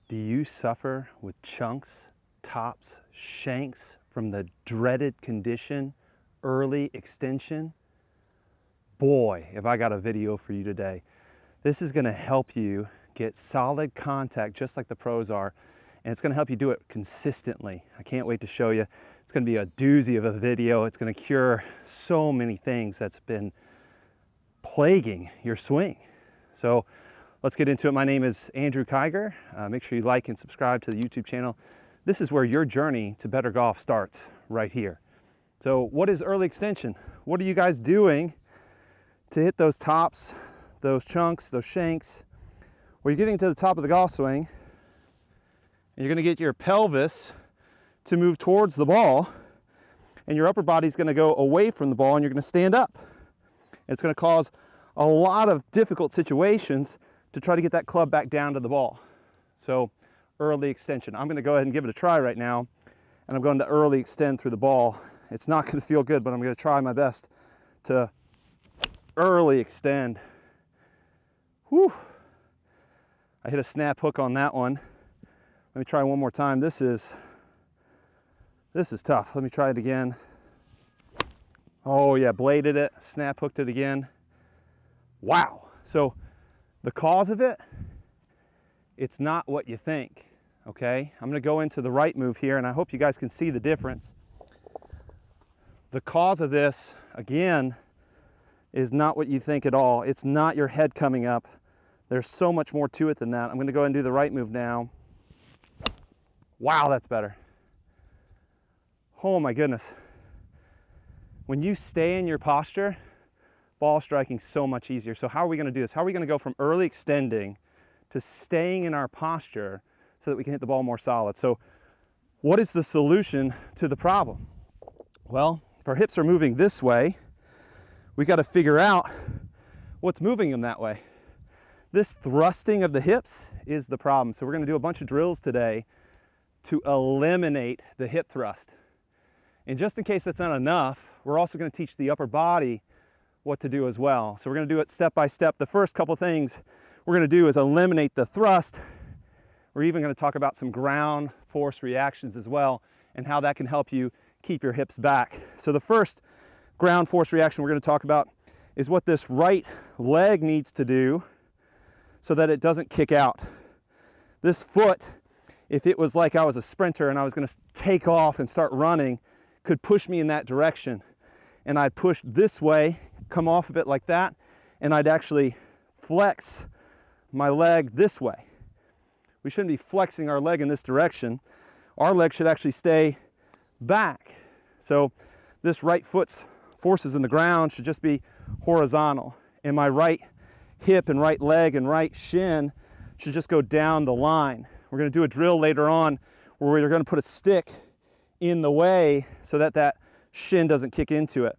Do you suffer with chunks, tops, shanks from the dreaded condition, early extension? Boy, have I got a video for you today. This is gonna help you get solid contact just like the pros are, and it's gonna help you do it consistently. I can't wait to show you. It's gonna be a doozy of a video. It's gonna cure so many things that's been plaguing your swing. So let's get into it. My name is Andrew Kiger. Make sure you like and subscribe to the YouTube channel. This is where your journey to better golf starts, right here. So what is early extension? What are you guys doing to hit those tops, those chunks, those shanks, where you're getting to the top of the golf swing and you're gonna get your pelvis to move towards the ball and your upper body's gonna go away from the ball and you're gonna stand up. It's gonna cause a lot of difficult situations to try to get that club back down to the ball. So early extension. I'm gonna go ahead and give it a try right now, and I'm going to early extend through the ball. It's not gonna feel good, but I'm gonna try my best to early extend. Whew. I hit a snap hook on that one. Let me try one more time. This is tough. Let me try it again. Oh yeah, bladed it, snap hooked it again. Wow. So the cause of it, it's not what you think, okay? I'm gonna go into the right move here, and I hope you guys can see the difference. The cause of this, again, is not what you think at all. It's not your head coming up. There's so much more to it than that. I'm gonna go ahead and do the right move now. Wow, that's better. Oh my goodness. When you stay in your posture, ball striking so much easier. So how are we gonna do this? How are we gonna go from early extending to staying in our posture so that we can hit the ball more solid? So what is the solution to the problem? Well, if our hips are moving this way, we gotta figure out what's moving them that way. This thrusting of the hips is the problem. So we're gonna do a bunch of drills today to eliminate the hip thrust. And just in case that's not enough, we're also gonna teach the upper body what to do as well. So we're gonna do it step by step. The first couple things we're gonna do is eliminate the thrust. We're even gonna talk about some ground force reactions as well and how that can help you keep your hips back. So the first ground force reaction we're gonna talk about is what this right leg needs to do so that it doesn't kick out. This foot, if it was like I was a sprinter and I was gonna take off and start running, could push me in that direction. And I'd push this way, come off of it like that, and I'd actually flex my leg this way. We shouldn't be flexing our leg in this direction. Our leg should actually stay back. So this right foot's forces in the ground should just be horizontal. And my right hip and right leg and right shin should just go down the line. We're gonna do a drill later on where we're gonna put a stick in the way so that that shin doesn't kick into it.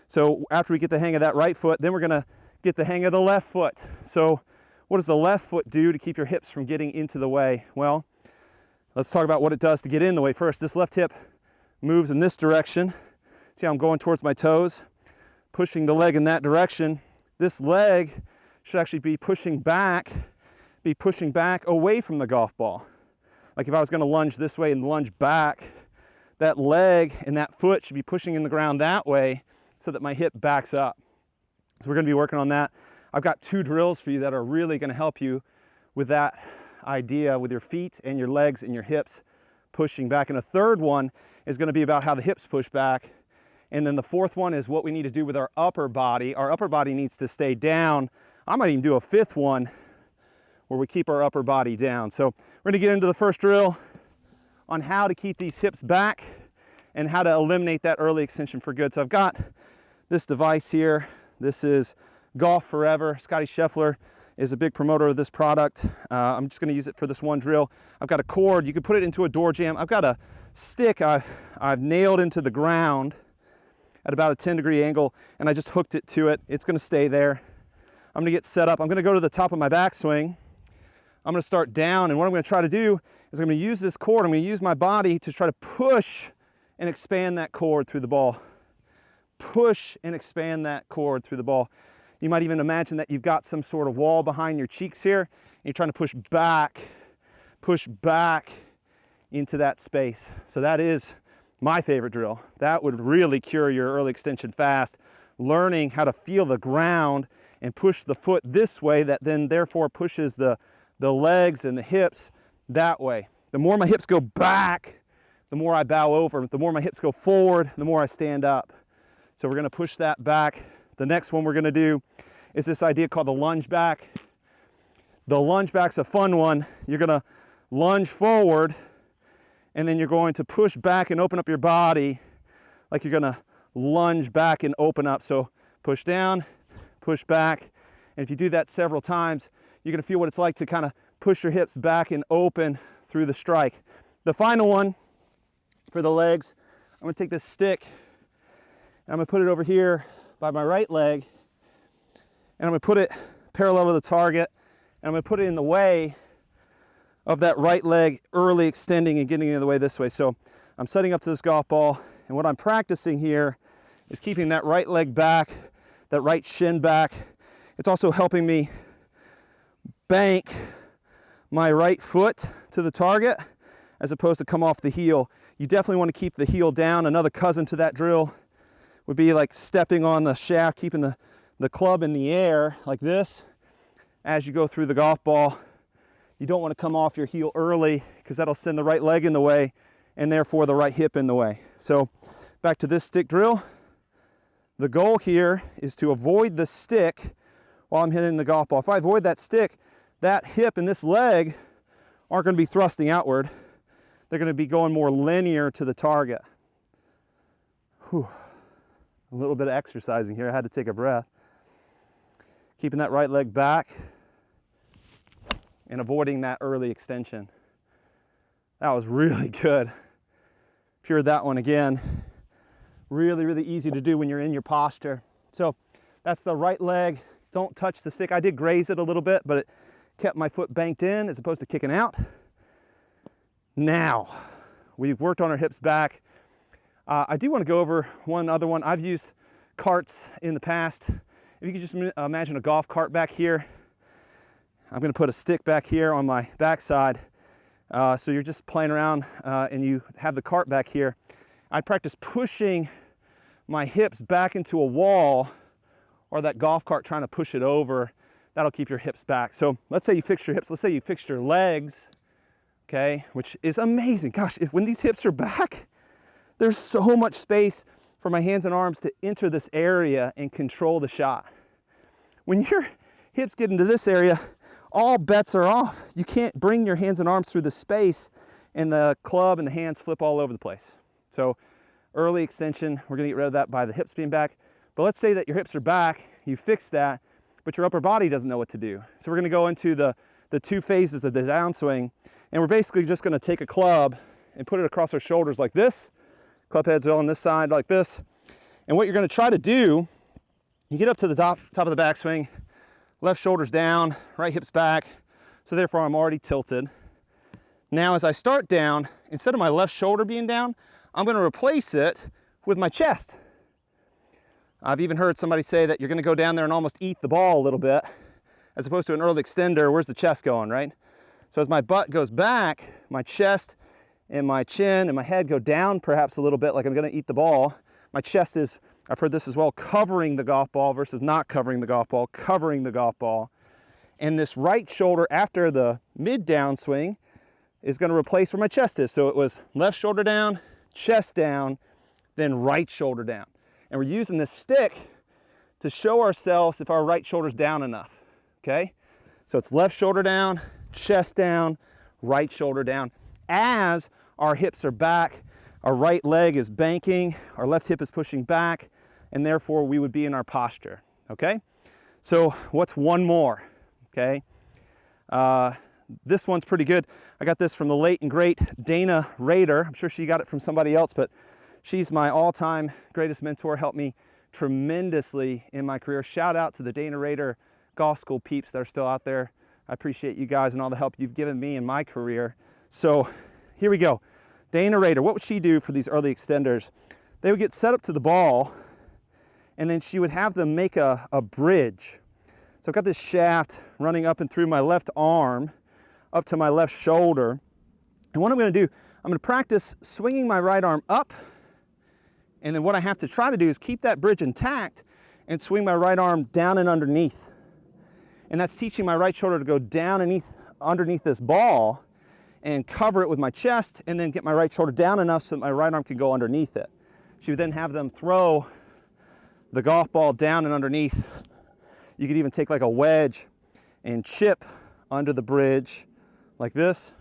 So after we get the hang of that right foot, then we're gonna get the hang of the left foot. So what does the left foot do to keep your hips from getting into the way? Well, let's talk about what it does to get in the way first. This left hip moves in this direction. See how I'm going towards my toes, pushing the leg in that direction. This leg should actually be pushing back away from the golf ball. Like if I was gonna lunge this way and lunge back, that leg and that foot should be pushing in the ground that way so that my hip backs up. So we're gonna be working on that. I've got two drills for you that are really gonna help you with that idea, with your feet and your legs and your hips pushing back. And a third one is gonna be about how the hips push back. And then the fourth one is what we need to do with our upper body. Our upper body needs to stay down. I might even do a fifth one where we keep our upper body down. So we're gonna get into the first drill on how to keep these hips back and how to eliminate that early extension for good. So I've got this device here. This is Golf Forever. Scotty Scheffler is a big promoter of this product. I'm just gonna use it for this one drill. I've got a cord. You can put it into a door jamb. I've got a stick I've nailed into the ground at about a 10-degree angle, and I just hooked it to it. It's gonna stay there. I'm gonna get set up. I'm gonna go to the top of my backswing. I'm gonna start down, and what I'm gonna try to do is I'm gonna use this cord. I'm gonna use my body to try to push and expand that cord through the ball. Push and expand that cord through the ball. You might even imagine that you've got some sort of wall behind your cheeks here, and you're trying to push back push back into that space. So that is my favorite drill. That would really cure your early extension fast, learning how to feel the ground and push the foot this way, that then therefore pushes the legs and the hips that way. The more my hips go back, the more I bow over. The more my hips go forward, the more I stand up. So we're gonna push that back. The next one we're gonna do is this idea called the lunge back. The lunge back's a fun one. You're gonna lunge forward, and then you're going to push back and open up your body like you're gonna lunge back and open up. So push down, push back. And if you do that several times, you're gonna feel what it's like to kind of push your hips back and open through the strike. The final one for the legs, I'm gonna take this stick and I'm gonna put it over here by my right leg, and I'm gonna put it parallel to the target, and I'm gonna put it in the way of that right leg early extending and getting in the way this way. So I'm setting up to this golf ball, and what I'm practicing here is keeping that right leg back, that right shin back. It's also helping me bank my right foot to the target as opposed to come off the heel. You definitely want to keep the heel down. Another cousin to that drill would be like stepping on the shaft, keeping the club in the air like this as you go through the golf ball. You don't want to come off your heel early because that'll send the right leg in the way and therefore the right hip in the way. So back to this stick drill. The goal here is to avoid the stick while I'm hitting the golf ball. If I avoid that stick, that hip and this leg aren't going to be thrusting outward. They're going to be going more linear to the target. Whew. A little bit of exercising here. I had to take a breath. Keeping that right leg back and avoiding that early extension. That was really good. Pure that one again. Really, really easy to do when you're in your posture. So that's the right leg. Don't touch the stick. I did graze it a little bit, but it kept my foot banked in as opposed to kicking out. Now, we've worked on our hips back. I do want to go over one other one. I've used carts in the past. If you could just imagine a golf cart back here. I'm going to put a stick back here on my backside. So you're just playing around and you have the cart back here. I practice pushing my hips back into a wall or that golf cart trying to push it over. That'll keep your hips back. So let's say you fix your hips. Let's say you fixed your legs, okay, which is amazing. Gosh, when these hips are back, there's so much space for my hands and arms to enter this area and control the shot. When your hips get into this area, all bets are off. You can't bring your hands and arms through the space, and the club and the hands flip all over the place. So early extension, we're gonna get rid of that by the hips being back. But let's say that your hips are back, you fix that, but your upper body doesn't know what to do. So we're gonna go into the two phases of the downswing, and we're basically just gonna take a club and put it across our shoulders like this. Club heads are on this side like this. And what you're gonna try to do, you get up to the top of the backswing, left shoulder's down, right hip's back, so therefore I'm already tilted. Now as I start down, instead of my left shoulder being down, I'm gonna replace it with my chest. I've even heard somebody say that you're gonna go down there and almost eat the ball a little bit, as opposed to an early extender, where's the chest going, right? So as my butt goes back, my chest and my chin and my head go down perhaps a little bit, like I'm gonna eat the ball. My chest is, I've heard this as well, covering the golf ball versus not covering the golf ball, covering the golf ball. And this right shoulder after the mid downswing is gonna replace where my chest is. So it was left shoulder down, chest down, then right shoulder down. And we're using this stick to show ourselves if our right shoulder's down enough, okay? So it's left shoulder down, chest down, right shoulder down. As our hips are back, our right leg is banking, our left hip is pushing back, and therefore we would be in our posture, okay? So what's one more, okay? This one's pretty good. I got this from the late and great Dana Rader. I'm sure she got it from somebody else, but she's my all-time greatest mentor, helped me tremendously in my career. Shout out to the Dana Rader golf school peeps that are still out there. I appreciate you guys and all the help you've given me in my career. So here we go. Dana Rader, what would she do for these early extenders? They would get set up to the ball, and then she would have them make a bridge. So I've got this shaft running up and through my left arm. up to my left shoulder. And what I'm going to do, I'm going to practice swinging my right arm up. And then what I have to try to do is keep that bridge intact and swing my right arm down and underneath. And that's teaching my right shoulder to go down underneath this ball and cover it with my chest, and then get my right shoulder down enough so that my right arm can go underneath it. So you then have them throw the golf ball down and underneath. You could even take like a wedge and chip under the bridge like this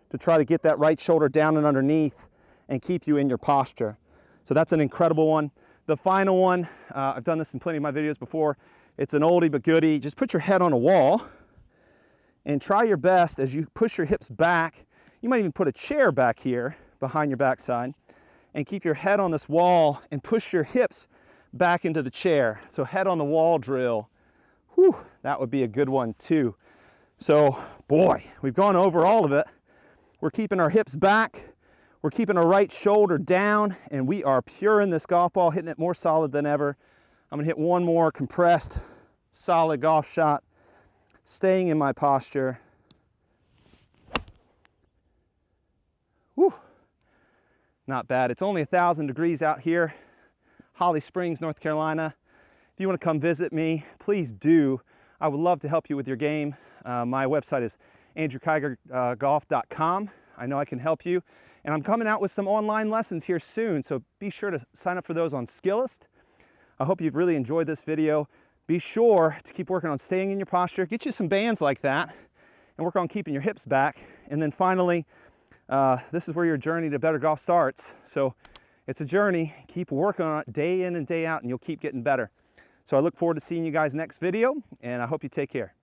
to try to get that right shoulder down and underneath and keep you in your posture. So that's an incredible one. The final one, I've done this in plenty of my videos before. It's an oldie but goodie. Just put your head on a wall and try your best as you push your hips back. You might even put a chair back here behind your backside and keep your head on this wall and push your hips back into the chair. So head on the wall drill. Whew, that would be a good one too. So boy, we've gone over all of it. We're keeping our hips back. We're keeping our right shoulder down, and we are pure in this golf ball, hitting it more solid than ever. I'm gonna hit one more compressed, solid golf shot, staying in my posture. Whew. Not bad. It's only 1,000 degrees out here, Holly Springs, North Carolina. If you want to come visit me, please do. I would love to help you with your game. My website is andrewkigergolf.com. I know I can help you. And I'm coming out with some online lessons here soon, so be sure to sign up for those on Skillest. I hope you've really enjoyed this video. Be sure to keep working on staying in your posture. Get you some bands like that and work on keeping your hips back. And then finally, this is where your journey to better golf starts. So it's a journey. Keep working on it day in and day out, and you'll keep getting better. So I look forward to seeing you guys next video, and I hope you take care.